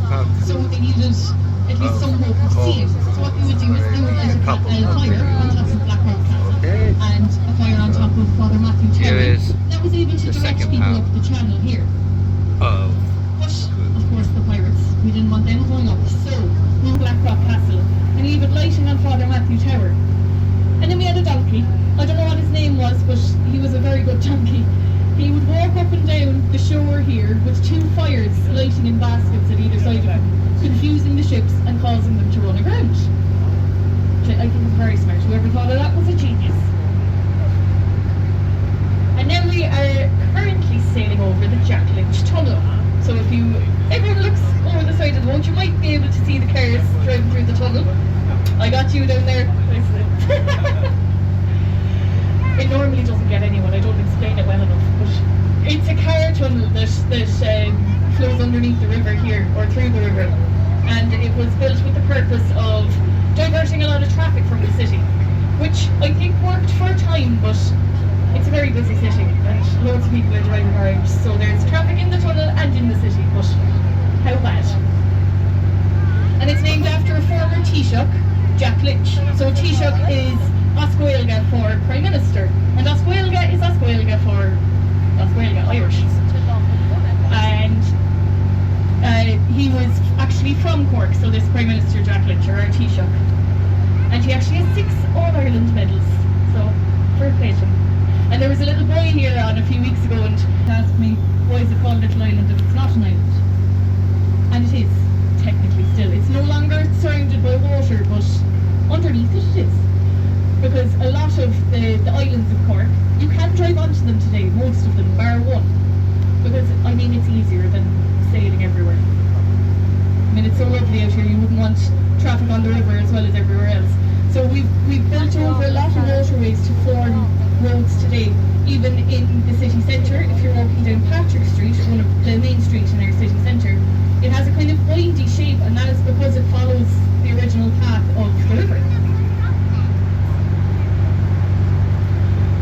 So they needed at least some hope of seeing. So what they would do is they would light a fire on top of Black Rock Castle and a fire on top of Father Matthew Tower. That was able to direct people up the channel here. But, of course, the pirates, we didn't want them going up. So, we Black Rock Castle and leave it lighting on Father Matthew Tower. And then we had a donkey. I don't know what his name was, but he was a very good donkey. He would walk up and down the shore here with two fires lighting in baskets at either side of him, confusing the ships and causing them to run aground. Which I think is very smart. Whoever thought of that was a genius. And now we are currently sailing over the Jack Lynch Tunnel. So if everyone looks over the side of the boat, you might be able to see the cars driving through the tunnel. I got you down there. It normally doesn't get anyone, I don't explain it well enough, but it's a car tunnel that flows underneath the river here, or through the river, and it was built with the purpose of diverting a lot of traffic from the city, which I think worked for a time, but it's a very busy city, and loads of people are driving around, so there's traffic in the tunnel and in the city, but how bad. And it's named after a former Taoiseach, Jack Lynch. So Taoiseach is Oscoilga for Prime Minister, and Oscoilga is Oscoilga for Oscoilga Irish. And he was actually from Cork, so this Prime Minister Jack Lynch, or our Taoiseach. And he actually has 6 All-Ireland medals, so fair play to him. And there was a little boy here on a few weeks ago and asked me, why is it called Little Island if it's not an island? And it is, technically still. It's no longer surrounded by water, but underneath it is. Because a lot of the islands of Cork, you can drive onto them today, most of them, bar one. Because, I mean, it's easier than sailing everywhere. I mean, it's so lovely out here, you wouldn't want traffic on the river as well as everywhere else. So we've built over a lot of waterways to form roads today, even in the city centre. If you're walking down Patrick Street, one of the main streets in our city centre, it has a kind of windy shape, and that is because it follows the original path of the river.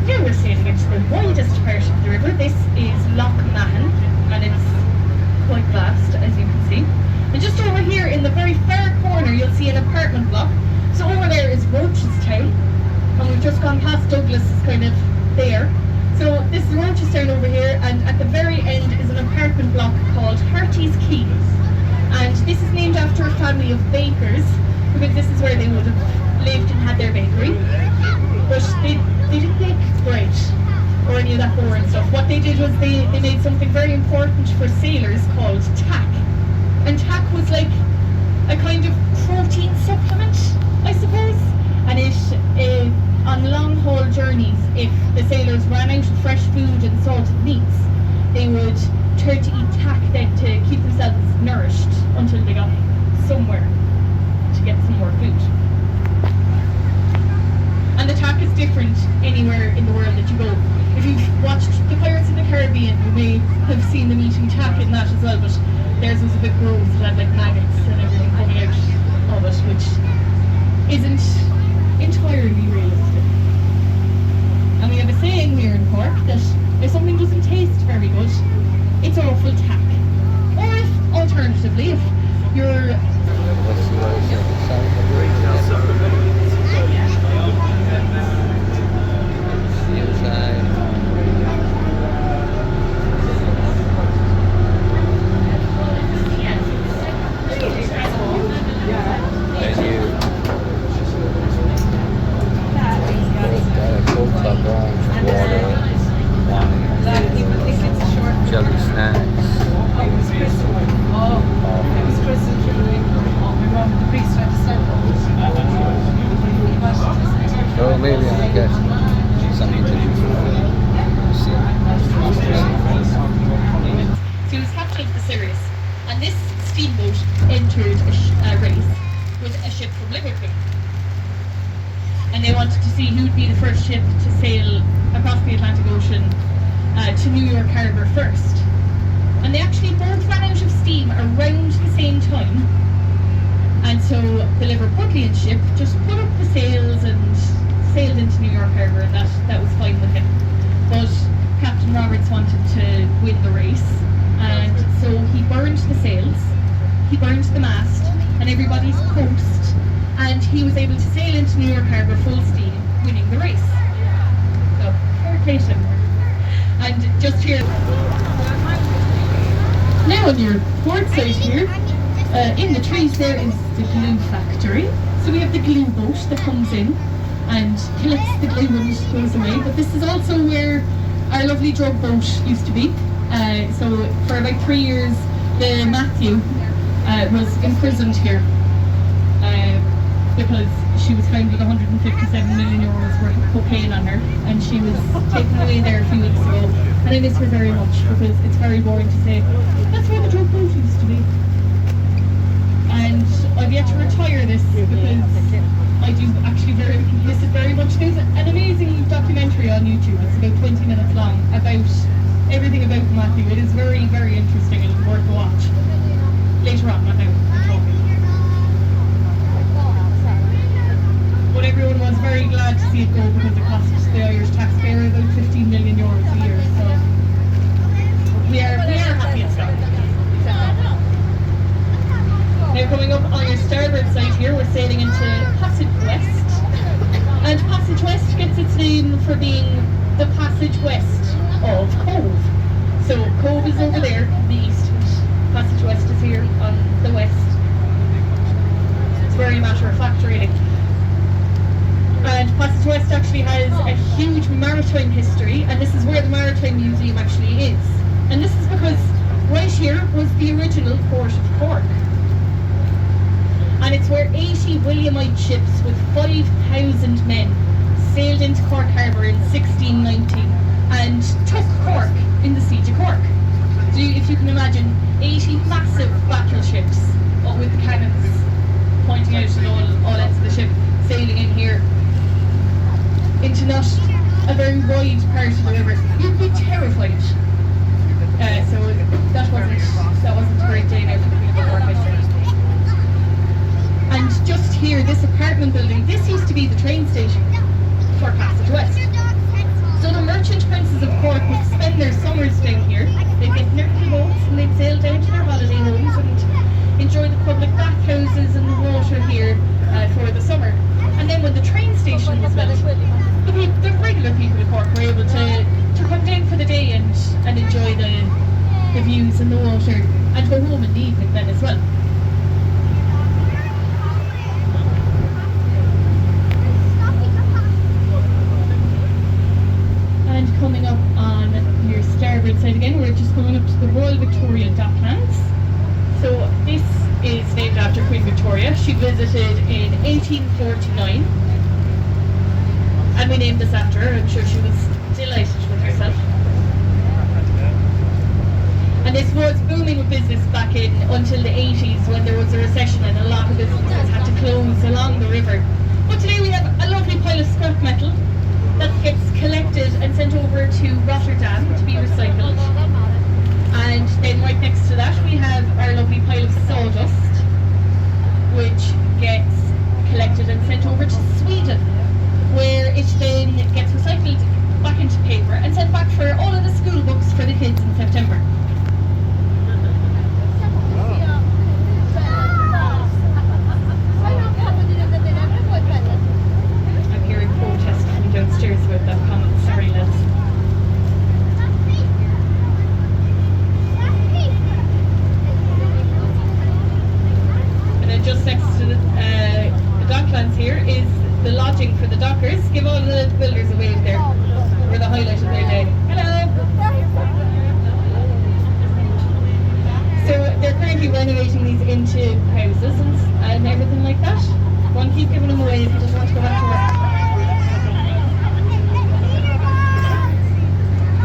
Now we're sailing into the widest part of the river. This is Loch Mahon, and it's quite vast, as you can see. And just over here in the very far corner, you'll see an apartment block. So over there is Rochestown, and we've just gone past Douglas, is kind of there. So this is Rochestown over here, and at the very end is an apartment block called Harty's Quay. And this is named after a family of bakers, because this is where they would have lived and had their bakery. But they didn't bake bread or any of that boring stuff. What they did was they made something very important for sailors called tack. And tack was like a kind of protein supplement, I suppose. And it, on long haul journeys, if the sailors ran out of fresh food and salted meats, they would turn to eat tack then to keep themselves nourished until they got somewhere to get some more food. And the tack is different anywhere in the world that you go. If you've watched The Pirates of the Caribbean, you may have seen them eating tack in that as well, but theirs was a bit gross. It had like maggots and everything coming out of it, which isn't entirely realistic. And we have a saying here in Cork that if something doesn't taste very good, it's awful tack. Or if, alternatively, if you're... jelly snacks. Oh, maybe I get something to do for So he was captain of the Sirius, and this steamboat entered a race with a ship from Liverpool. And they wanted to see who would be the first ship to sail across the Atlantic Ocean to New York Harbour first. And they actually both ran out of steam around the same time. And so the Liverpudlian ship just put up the sails and sailed into New York Harbour, and that was fine with him. But Captain Roberts wanted to win the race, and so he burned the sails he burned the mast and everybody's post, and he was able to sail into New York Harbour full steam, winning the race. So, fair play to him. And just here, now on your port side here, in the trees there is the glue factory. So we have the glue boat that comes in and collects the glue and goes away. But this is also where our lovely drug boat used to be. So for about 3 years, the Matthew was imprisoned here because she was found with 157 million euros worth of cocaine on her, and she was taken away there a few weeks ago. And I miss her very much because it's very boring to say that's where the drug boat used to be. And I've yet to retire this because I do actually miss it very much. There's an amazing documentary on YouTube. It's about 20 minutes long about everything about Matthew. It is very, very interesting and worth a watch. Later on, not now. I'm talking. But everyone was very glad to see it go because it cost the Irish taxpayer about 15 million euros a year. So we are happy it's gone. Now coming up on your starboard side here, we're sailing into Passage West. And Passage West gets its name for being the passage west of Cove. So Cove is over there, the east, and Passage West is here on the west. It's very matter of fact really. And Passage West actually has a huge maritime history, and this is where the Maritime Museum actually is. And this is because right here was the original port of Cork. And it's where 80 Williamite ships with 5,000 men sailed into Cork Harbour in 1619 and took Cork in the Siege of Cork. So if you can imagine, 80 massive battleships with the cannons pointing out at all ends of the ship, sailing in here into not a very wide part of the river. You'd be terrified. So that wasn't a great day now for the people of Cork, I'd say. And just here, this apartment building, this used to be the train station for Passage West. So the merchant princes of Cork would spend their summers down here. They'd get in their little boats and they'd sail down to their holiday homes and enjoy the public bathhouses and the water here for the summer. And then when the train station was built, the regular people of Cork were able to come down for the day and enjoy the views and the water and go home in the evening then as well. And coming up on your starboard side again, we're just going up to the Royal Victoria Docklands. So this is named after Queen Victoria. She visited in 1849. And we named this after her. I'm sure she was delighted with herself. And this was booming with business back in until the 80s when there was a recession and a lot of businesses had to close along the river. But today we have a lovely pile of scrap metal that gets collected and sent over to Rotterdam to be recycled. And then right next to that we have our lovely pile of sawdust, which gets collected and sent over to Sweden, where it then gets recycled back into paper and sent back for all of the school books for the kids in September. I'm hearing protest coming downstairs about that comment, sorry lads. And then just next to the docklands here is the lodging for the dockers. Give all the builders a wave there. We're the highlight of their day. Hello! So they're currently renovating these into houses and everything like that. Go on, keep giving them away if you just want to go back to work.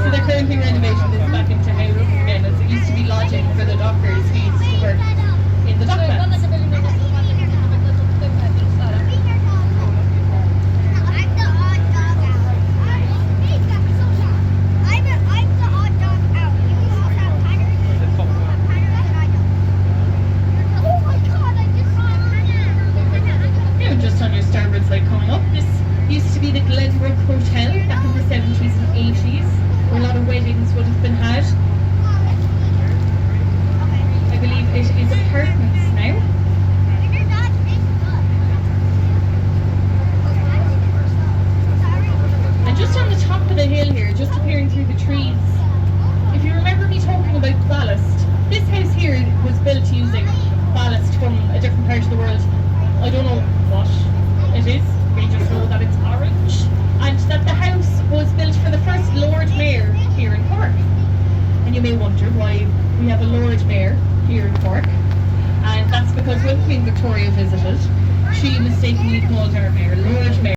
So they're currently renovating this back into houses again, as it used to be lodging for the dockers who used to work in the docklands. On your starboard side coming up, this used to be the Glenbrook Hotel back in the 70s and 80s, where a lot of weddings would have been had. may wonder why we have a Lord Mayor here in Cork, and that's because when Queen Victoria visited, she mistakenly called our mayor Lord Mayor.